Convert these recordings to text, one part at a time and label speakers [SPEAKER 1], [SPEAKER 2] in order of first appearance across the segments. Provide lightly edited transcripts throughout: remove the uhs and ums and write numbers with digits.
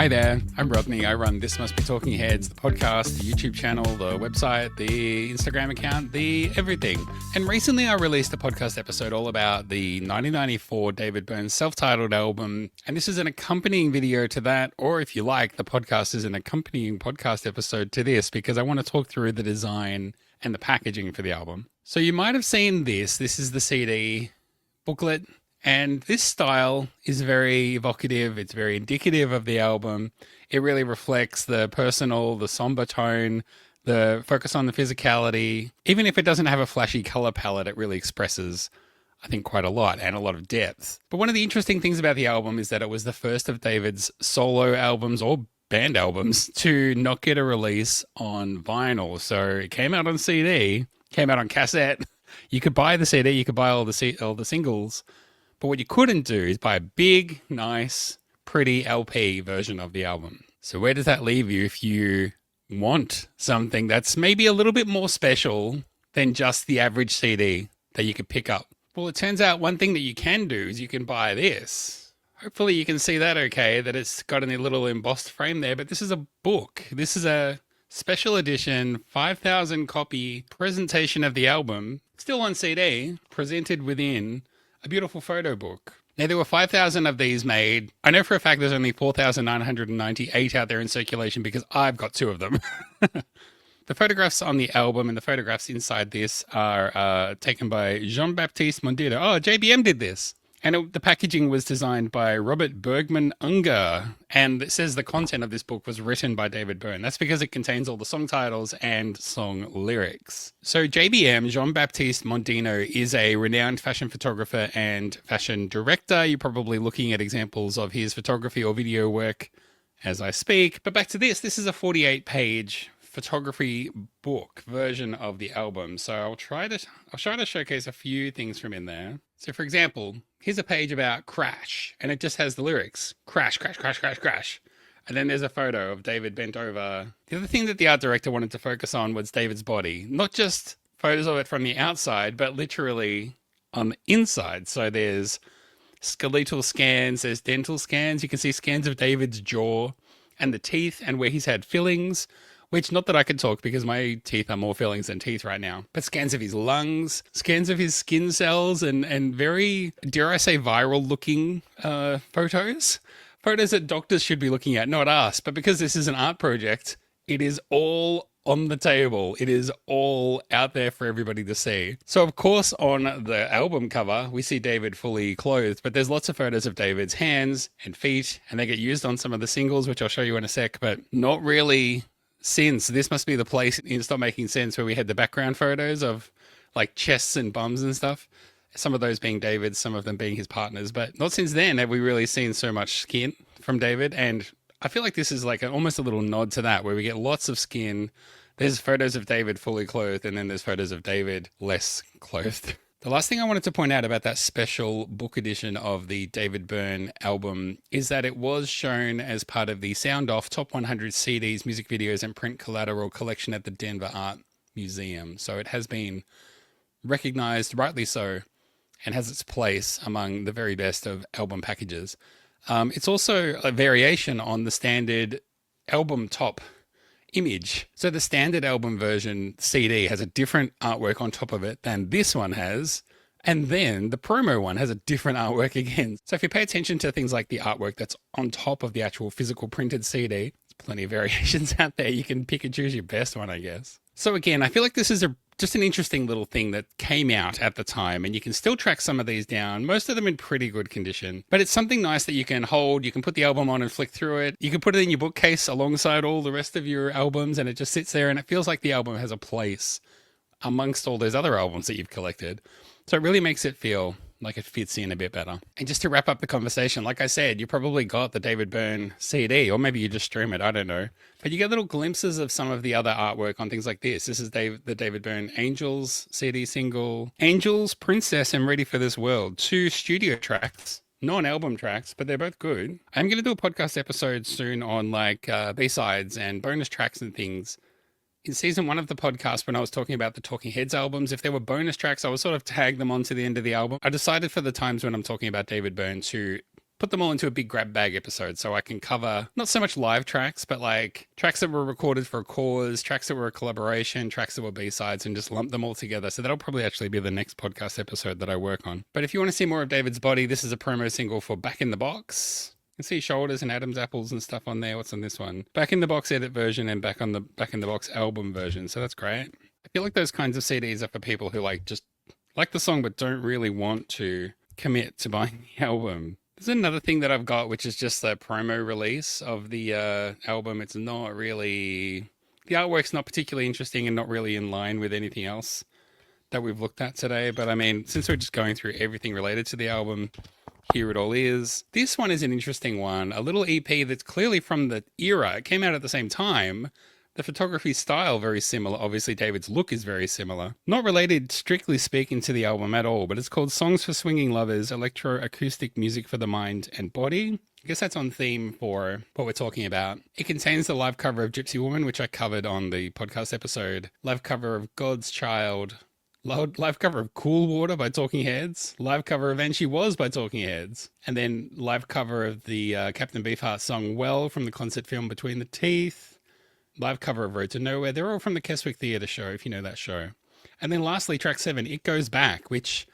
[SPEAKER 1] Hi there, I'm Rodney. I run This Must Be Talking Heads, the podcast, the YouTube channel, the website, the Instagram account, the everything. And recently I released a podcast episode all about the 1994 David Byrne self-titled album. And this is an accompanying video to that, or if you like, the podcast is an accompanying podcast episode to this because I want to talk through the design and the packaging for the album. So you might have seen this. This is the CD booklet. And this style is very evocative. It's very indicative of the album. It really reflects the personal, the somber tone, the focus on the physicality. Even if it doesn't have a flashy color palette, it really expresses, I think, quite a lot and a lot of depth. But one of the interesting things about the album is that it was the first of David's solo albums or band albums to not get a release on vinyl. So it came out on CD, came out on cassette. You could buy the CD, you could buy all the singles. But what you couldn't do is buy a big, nice, pretty LP version of the album. So where does that leave you if you want something that's maybe a little bit more special than just the average CD that you could pick up? Well, it turns out one thing that you can do is you can buy this. Hopefully you can see that okay, that it's got a little embossed frame there, but this is a book. This is a special edition 5,000 copy presentation of the album, still on CD, presented within a beautiful photo book. Now, there were 5,000 of these made. I know for a fact there's only 4,998 out there in circulation because I've got 2 of them. The photographs on the album and the photographs inside this are taken by Jean-Baptiste Mondino. Oh, JBM did this. And the packaging was designed by Robert Bergman Unger. And it says the content of this book was written by David Byrne. That's because it contains all the song titles and song lyrics. So JBM, Jean-Baptiste Mondino, is a renowned fashion photographer and fashion director. You're probably looking at examples of his photography or video work as I speak. But back to this. This is a 48-page photography book version of the album. So I'll try to showcase a few things from in there. So for example, here's a page about crash, and it just has the lyrics, crash, crash, crash, crash, crash. And then there's a photo of David bent over. The other thing that the art director wanted to focus on was David's body, not just photos of it from the outside, but literally on the inside. So there's skeletal scans, there's dental scans. You can see scans of David's jaw and the teeth and where he's had fillings. Which, not that I can talk because my teeth are more fillings than teeth right now, but scans of his lungs, scans of his skin cells, and very, dare I say, viral looking photos. Photos that doctors should be looking at, not us. But because this is an art project, it is all on the table. It is all out there for everybody to see. So, of course, on the album cover, we see David fully clothed, but there's lots of photos of David's hands and feet, and they get used on some of the singles, which I'll show you in a sec, but not really. Since this must be the place in Stop Making Sense where we had the background photos of like chests and bums and stuff. Some of those being David's, some of them being his partners. But not since then have we really seen so much skin from David. And I feel like this is like almost a little nod to that where we get lots of skin. There's photos of David fully clothed and then there's photos of David less clothed. The last thing I wanted to point out about that special book edition of the David Byrne album is that it was shown as part of the Sound Off Top 100 CDs, music videos, and print collateral collection at the Denver Art Museum. So it has been recognized, rightly so, and has its place among the very best of album packages. It's also a variation on the standard album top image. So the standard album version CD has a different artwork on top of it than this one has. And then the promo one has a different artwork again. So if you pay attention to things like the artwork that's on top of the actual physical printed CD, there's plenty of variations out there. You can pick and choose your best one, I guess. So again, I feel like this is just an interesting little thing that came out at the time, and you can still track some of these down, most of them in pretty good condition. But it's something nice that you can hold, you can put the album on and flick through it. You can put it in your bookcase alongside all the rest of your albums, and it just sits there, and it feels like the album has a place amongst all those other albums that you've collected. So it really makes it feel like it fits in a bit better. And just to wrap up the conversation, like I said, you probably got the David Byrne CD, or maybe you just stream it, I don't know. But you get little glimpses of some of the other artwork on things like this. This is the David Byrne Angels CD single. Angels, Princess, and Ready for This World. 2 studio tracks, non-album tracks, but they're both good. I'm going to do a podcast episode soon on like B-sides and bonus tracks and things. In season 1 of the podcast, when I was talking about the Talking Heads albums, if there were bonus tracks, I would sort of tag them onto the end of the album. I decided for the times when I'm talking about David Byrne to put them all into a big grab bag episode so I can cover not so much live tracks, but like tracks that were recorded for a cause, tracks that were a collaboration, tracks that were B-sides, and just lump them all together. So that'll probably actually be the next podcast episode that I work on. But if you want to see more of David's body, this is a promo single for Back in the Box. You can see shoulders and Adam's apples and stuff on there. What's on this one? Back in the Box edit version and Back in the Box album version. So that's great. I feel like those kinds of CDs are for people who like just like the song but don't really want to commit to buying the album. There's another thing that I've got, which is just the promo release of the album. It's not really... The artwork's not particularly interesting and not really in line with anything else that we've looked at today. But I mean, since we're just going through everything related to the album, here it all is. This one is an interesting one. A little EP that's clearly from the era. It came out at the same time. The photography style very similar. Obviously, David's look is very similar. Not related, strictly speaking, to the album at all, but it's called Songs for Swinging Lovers, Electro-Acoustic Music for the Mind and Body. I guess that's on theme for what we're talking about. It contains the live cover of Gypsy Woman, which I covered on the podcast episode. Live cover of God's Child. Live cover of Cool Water by Talking Heads. Live cover of And She Was by Talking Heads. And then live cover of the Captain Beefheart song Well from the concert film Between the Teeth. Live cover of Road to Nowhere. They're all from the Keswick Theatre show, if you know that show. And then lastly, track 7, It Goes Back, which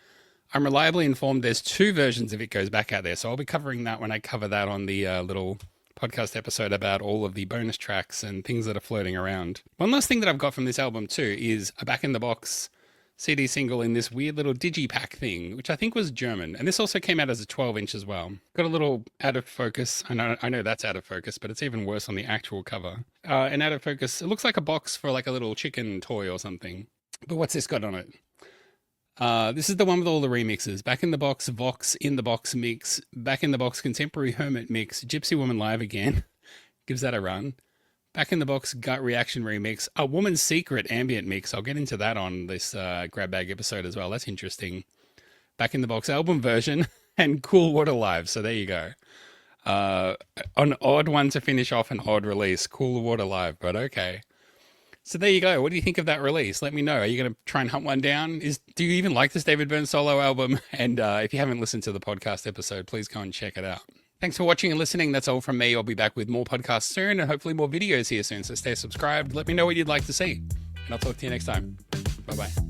[SPEAKER 1] I'm reliably informed there's 2 versions of It Goes Back out there. So I'll be covering that when I cover that on the little podcast episode about all of the bonus tracks and things that are floating around. One last thing that I've got from this album too is a Back in the Box CD single in this weird little digipack thing, which I think was German. And this also came out as a 12-inch as well. Got a little out of focus. I know that's out of focus, but it's even worse on the actual cover. And out of focus, it looks like a box for like a little chicken toy or something. But what's this got on it? This is the one with all the remixes. Back in the Box, Vox in the Box mix. Back in the Box, Contemporary Hermit mix. Gypsy Woman live again. Gives that a run. Back in the Box Gut Reaction remix, A Woman's Secret ambient mix. I'll get into that on this grab bag episode as well. That's interesting. Back in the Box album version and Cool Water live. So there you go. An odd one to finish off an odd release. Cool Water live, but okay. So there you go. What do you think of that release? Let me know. Are you going to try and hunt one down? Do you even like this David Byrne solo album? And if you haven't listened to the podcast episode, please go and check it out. Thanks for watching and listening. That's all from me. I'll be back with more podcasts soon and hopefully more videos here soon. So stay subscribed. Let me know what you'd like to see. And I'll talk to you next time. Bye-bye.